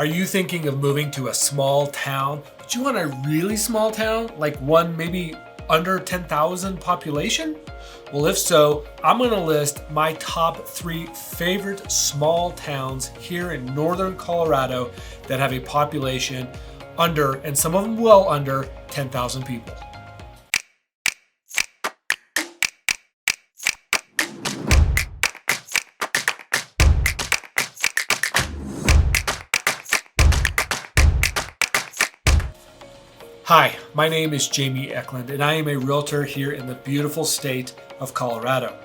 Are you thinking of moving to a small town, but you want a really small town, like one maybe under 10,000 population? Well, if so, I'm gonna list my top 3 favorite small towns here in northern Colorado that have a population under, and some of them well under, 10,000 people. Hi, my name is Jamie Eklund, and I am a realtor here in the beautiful state of Colorado.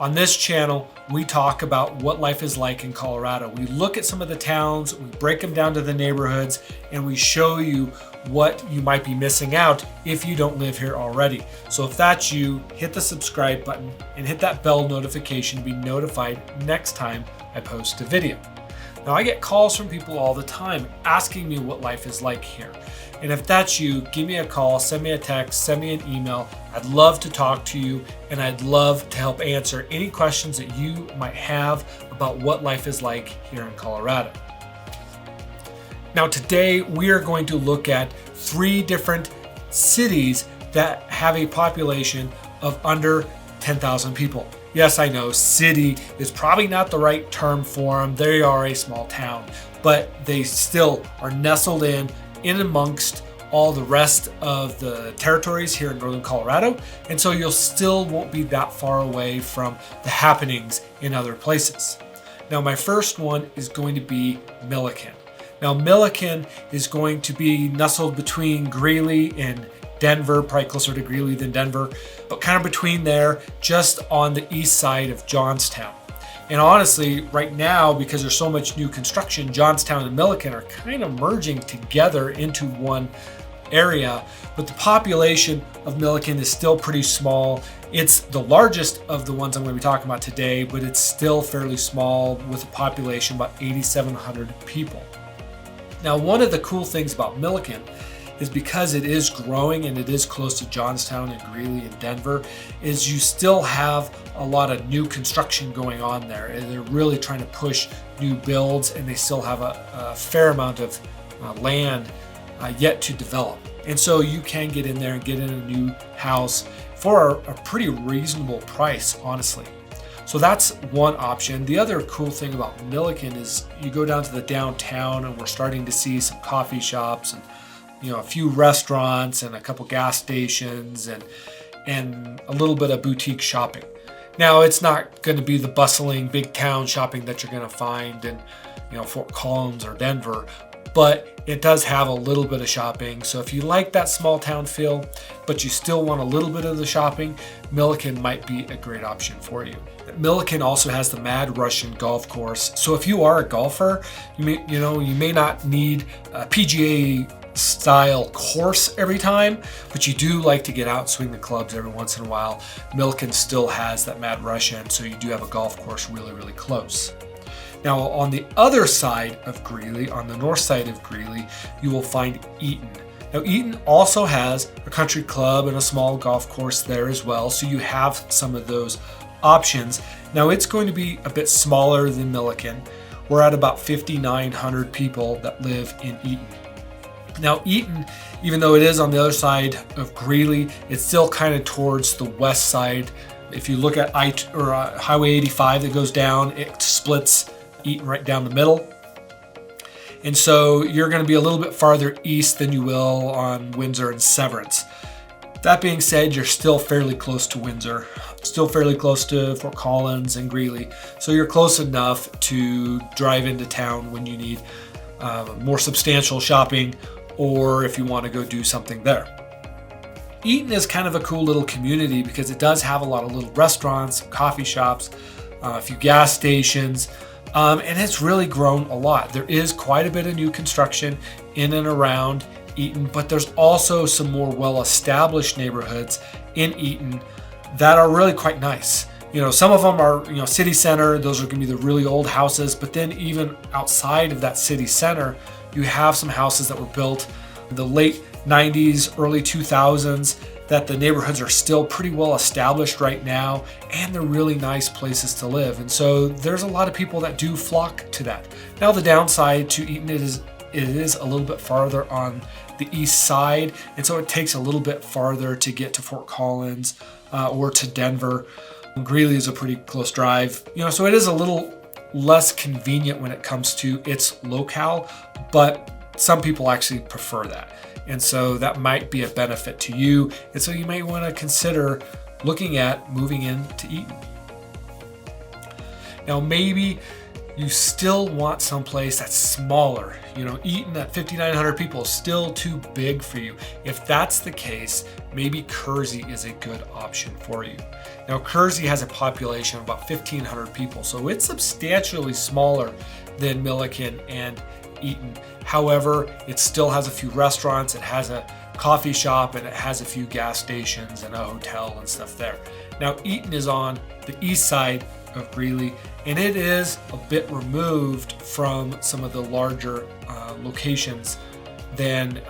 On this channel, we talk about what life is like in Colorado. We look at some of the towns, we break them down to the neighborhoods, and we show you what you might be missing out if you don't live here already. So if that's you, hit the subscribe button and hit that bell notification to be notified next time I post a video. Now, I get calls from people all the time asking me what life is like here. And if that's you, give me a call, send me a text, send me an email. I'd love to talk to you, and I'd love to help answer any questions that you might have about what life is like here in Colorado. Now, today we are going to look at 3 different cities that have a population of under 10,000 people. Yes, I know city is probably not the right term for them. They are a small town, but they still are nestled in amongst all the rest of the territories here in northern Colorado. And so you'll still won't be that far away from the happenings in other places. Now, my first one is going to be Milliken. Now, Milliken is going to be nestled between Greeley and Denver, probably closer to Greeley than Denver, but kind of between there, just on the east side of Johnstown. And honestly, right now, because there's so much new construction, Johnstown and Milliken are kind of merging together into one area, but the population of Milliken is still pretty small. It's the largest of the ones I'm going to be talking about today, but it's still fairly small with a population about 8,700 people. Now, one of the cool things about Milliken is because it is growing and it is close to Johnstown and Greeley and Denver, is you still have a lot of new construction going on there. And they're really trying to push new builds, and they still have a fair amount of land yet to develop. And so you can get in there and get in a new house for a pretty reasonable price, honestly. So that's one option. The other cool thing about Milliken is you go down to the downtown, and we're starting to see some coffee shops and a few restaurants and a couple gas stations and a little bit of boutique shopping. Now, it's not going to be the bustling big town shopping that you're going to find in Fort Collins or Denver, but it does have a little bit of shopping. So if you like that small town feel, but you still want a little bit of the shopping, Milliken might be a great option for you. Milliken also has the Mad Russian golf course. So if you are a golfer, you may not need a PGA style course every time, but you do like to get out and swing the clubs every once in a while. Milliken still has that Mad Russian, so you do have a golf course really, really close. Now, on the other side of Greeley, on the north side of Greeley, you will find Eaton. Now, Eaton also has a country club and a small golf course there as well, so you have some of those options. Now, it's going to be a bit smaller than Milliken. We're at about 5,900 people that live in Eaton. Now, Eaton, even though it is on the other side of Greeley, it's still kind of towards the west side. If you look at Highway 85 that goes down, it splits Eaton right down the middle. And so you're going to be a little bit farther east than you will on Windsor and Severance. That being said, you're still fairly close to Windsor, still fairly close to Fort Collins and Greeley. So you're close enough to drive into town when you need more substantial shopping, or if you want to go do something there. Eaton is kind of a cool little community because it does have a lot of little restaurants, coffee shops, a few gas stations, and it's really grown a lot. There is quite a bit of new construction in and around Eaton, but there's also some more well-established neighborhoods in Eaton that are really quite nice. Some of them are, city center. Those are going to be the really old houses, but then even outside of that city center, you have some houses that were built in the late 90s, early 2000s that the neighborhoods are still pretty well established right now, and they're really nice places to live. And so there's a lot of people that do flock to that. Now, the downside to Eaton it is a little bit farther on the east side, and so it takes a little bit farther to get to Fort Collins or to Denver. Greeley is a pretty close drive, so it is a little less convenient when it comes to its locale, but some people actually prefer that. And so that might be a benefit to you. And so you may want to consider looking at moving into Eaton. Now, maybe you still want someplace that's smaller. Eaton at 5,900 people is still too big for you. If that's the case, maybe Kersey is a good option for you. Now, Kersey has a population of about 1,500 people, so it's substantially smaller than Milliken and Eaton. However, it still has a few restaurants, it has a coffee shop, and it has a few gas stations and a hotel and stuff there. Now, Eaton is on the east side of Greeley, and it is a bit removed from some of the larger locations than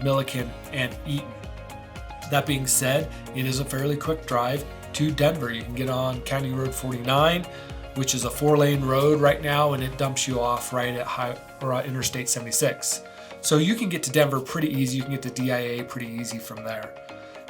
Milliken and Eaton. That being said, it is a fairly quick drive to Denver. You can get on County Road 49, which is a 4-lane road right now, and it dumps you off right at Interstate 76. So you can get to Denver pretty easy. You can get to DIA pretty easy from there.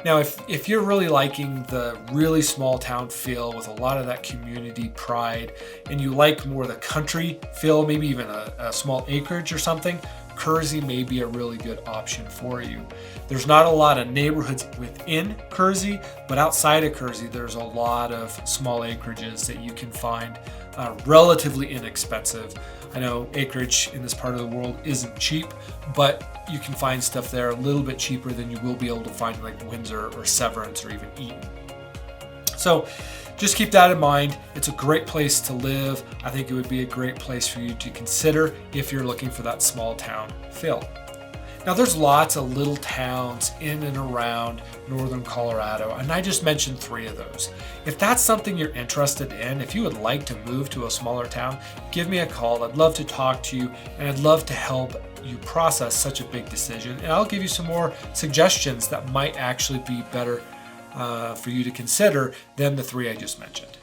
Now, if you're really liking the really small town feel with a lot of that community pride, and you like more the country feel, maybe even a small acreage or something, Kersey may be a really good option for you. There's not a lot of neighborhoods within Kersey, but outside of Kersey, there's a lot of small acreages that you can find relatively inexpensive. I know acreage in this part of the world isn't cheap, but you can find stuff there a little bit cheaper than you will be able to find like Windsor or Severance or even Eaton. So just keep that in mind. It's a great place to live. I think it would be a great place for you to consider if you're looking for that small town feel. Now, there's lots of little towns in and around northern Colorado, and I just mentioned 3 of those. If that's something you're interested in, if you would like to move to a smaller town, give me a call. I'd love to talk to you, and I'd love to help you process such a big decision. And I'll give you some more suggestions that might actually be better for you to consider than the 3 I just mentioned.